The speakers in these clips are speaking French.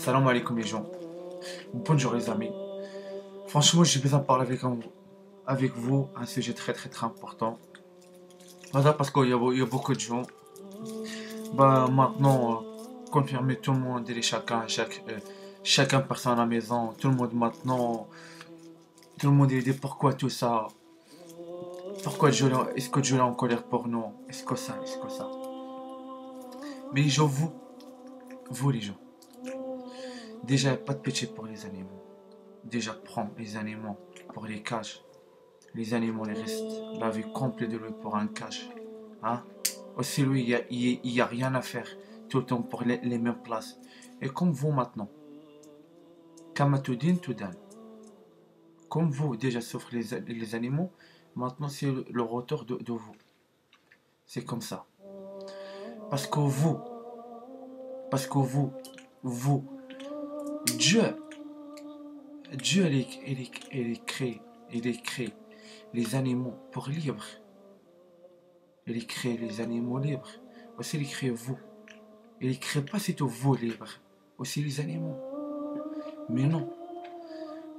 Salam alaikum les gens. Bonjour les amis. Franchement, j'ai besoin de parler avec vous un sujet très important. Voilà, parce qu'il y a beaucoup de gens. Bah maintenant, confirmer tout le monde, et chacun personne à la maison. Tout le monde maintenant, tout le monde il dit pourquoi tout ça. Pourquoi est-ce que Dieu est en colère pour nous? Est-ce que ça. Mais les gens, vous les gens, déjà pas de pitié pour les animaux. Déjà prends les animaux pour les cages. Les animaux les restent la vie complète de lui pour un cage. Hein? Aussi lui, il y a rien à faire tout le temps pour les mêmes places. Et comme vous maintenant, Kamatoudin Toudan, comme vous déjà souffrez les animaux, maintenant c'est le retour de vous. C'est comme ça. Parce que vous, Dieu, Dieu il crée les animaux pour libre. Il crée les animaux libres. Aussi il crée vous. Il ne crée pas c'est tout vous libre. Aussi les animaux. Mais non.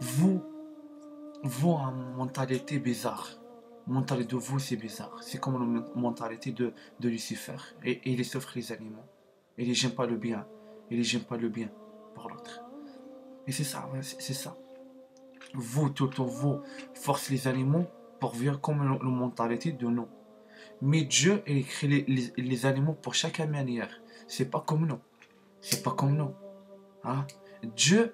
Vous a une mentalité bizarre. La mentalité de vous c'est bizarre. C'est comme la mentalité de Lucifer. Et il souffre les animaux. Il n'aime pas le bien. Il n'aime pas le bien pour l'autre. Et c'est ça, c'est ça. Vous, tout le temps, vous forcez les animaux pour vivre comme la mentalité de nous. Mais Dieu il crée les animaux pour chaque manière. C'est pas comme nous. C'est pas comme nous. Hein? Dieu,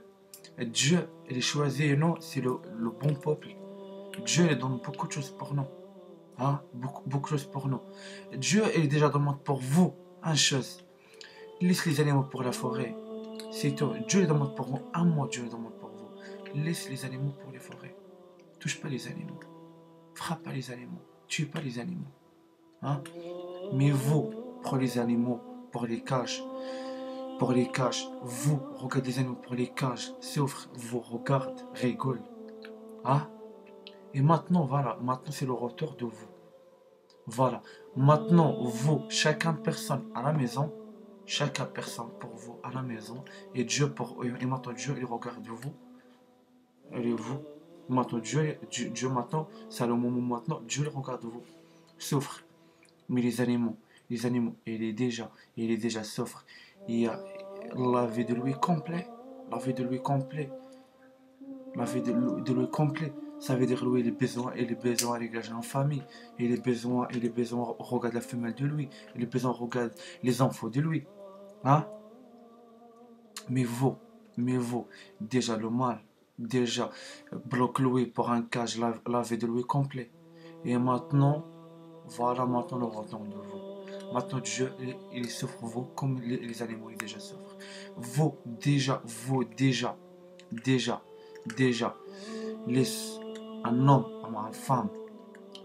il choisit nous, c'est le bon peuple. Dieu il donne beaucoup de choses pour nous. Hein? Beaucoup de choses pour nous. Dieu il déjà demande pour vous une chose. Laisse les animaux pour la forêt. C'est tout. Dieu il demande pour vous. Un mot Dieu il demande pour vous. Laisse les animaux pour les forêts. Touche pas les animaux. Frappe pas les animaux. Tue pas les animaux. Hein? Mais vous, pour les animaux, pour les cages, vous regardez les animaux pour les cages, souffrent, vous regardez, rigolent. Hein? Et maintenant, voilà, maintenant c'est le retour de vous. Voilà, maintenant vous, chacun personne à la maison, chacun personne pour vous à la maison, et et maintenant Dieu il regarde vous, et vous, maintenant Dieu maintenant, c'est le moment maintenant, Dieu il regarde vous, souffre. Mais les animaux, il est déjà souffre. Il y a la vie de lui complet, la vie de lui complet, la vie de lui complet. Ça veut dire lui il a besoin de régager en famille, il a besoin de regarder la femelle de lui, il a besoin de regarder les enfants de lui. Hein? Mais vous, déjà le mal, déjà bloque lui pour un cage la vie de lui complet. Et maintenant, voilà maintenant le retour de vous. Maintenant Dieu, il souffre vous comme les animaux ils déjà souffrent. Vous, déjà, laisse un homme, une femme,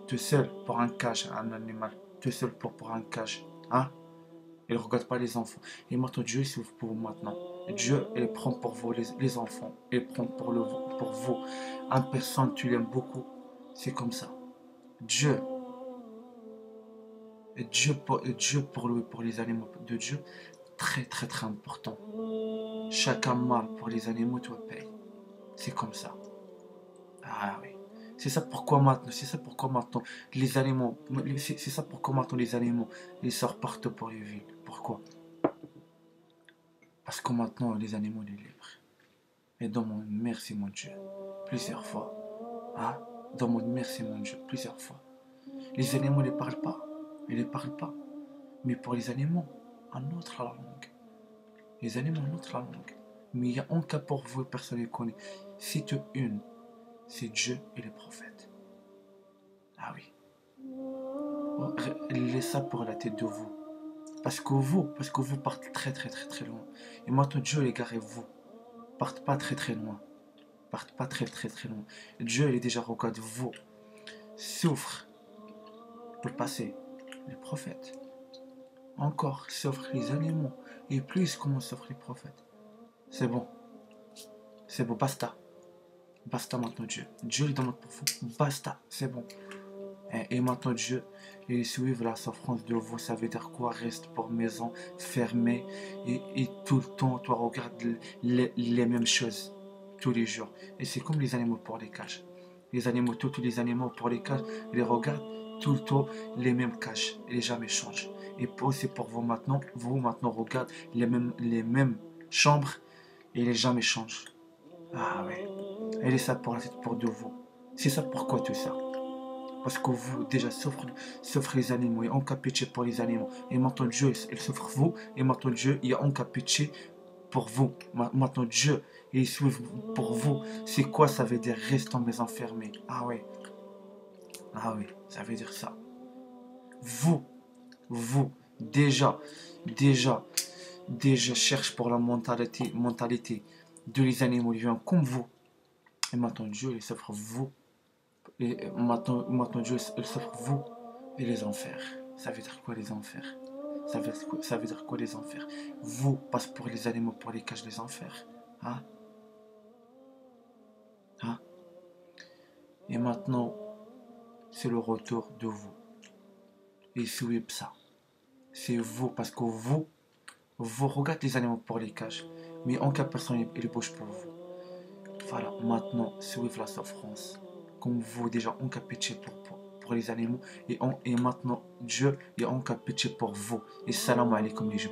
tout seul pour un cage, un animal, tout seul pour un cage. Hein? Il ne regarde pas les enfants. Et maintenant Dieu il souffre pour vous maintenant. Dieu, il prend pour vous les enfants. Il prend pour vous. Une personne, tu l'aimes beaucoup. C'est comme ça. Dieu, Dieu pour lui, pour les animaux de Dieu, très important. Chaque mal pour les animaux, tu payes. C'est comme ça. Ah oui. C'est ça pourquoi maintenant, les animaux, c'est ça pourquoi maintenant les animaux, ils sortent partout pour les villes. Pourquoi? Parce que maintenant, les animaux, ils sont libres. Et demande merci mon Dieu, plusieurs fois. Hein? Demande merci mon Dieu, plusieurs fois. Les animaux ne parlent pas. Ils ne parlent pas. Mais pour les animaux, un autre langue. Les animaux, un autre langue. Mais il y a un cas pour vous, personne ne connaît. C'est une. C'est Dieu et les prophètes. Ah oui. Laissez ça pour la tête de vous. Parce que vous partez très loin. Et maintenant, Dieu les gare vous. Partez pas très loin. Partez pas très loin. Dieu il est déjà regardé vous. Souffre pour passer les prophètes. Encore souffre les animaux. Et plus comment souffrent les prophètes. C'est bon, basta. Basta maintenant Dieu. Dieu lui demande pour vous. Basta, c'est bon. Et maintenant Dieu, il suive la souffrance de vous. Ça veut dire quoi? Reste pour maison, fermé. Et tout le temps, toi, regarde les mêmes choses. Tous les jours. Et c'est comme les animaux pour les cages. Les animaux, tous les animaux pour les cages, ils les regardent tout le temps les mêmes cages. Ils jamais changent. Et c'est pour vous maintenant. Vous maintenant regardez les mêmes chambres et ils jamais changent. Ah ouais. Et ça pour de vous. C'est ça pourquoi tout ça. Parce que vous, déjà, souffrent les animaux, et on a pitié pour les animaux. Et maintenant Dieu, il souffre vous, et maintenant Dieu, il a pitié pour vous. Maintenant Dieu, il souffre pour vous. C'est quoi ça veut dire reste en maison fermée? Ah oui, ça veut dire ça. Vous, vous, déjà, déjà cherche pour la mentalité de les animaux vivants comme vous. Et maintenant Dieu, il souffre vous. Et maintenant Dieu, il souffre vous et les enfers. Ça veut dire quoi les enfers? Ça veut dire quoi les enfers? Vous passe pour les animaux, pour les cages des enfers. Hein? Hein? Et maintenant, c'est le retour de vous. Et suivez ça. C'est vous, parce que vous regardez les animaux pour les cages. Mais en cas personne, il bouge pour vous. Voilà, maintenant, suivez la souffrance. Comme vous, déjà, on a pitié pour les animaux. Et maintenant, Dieu est en pitié pour vous. Et salam alaikum les gens.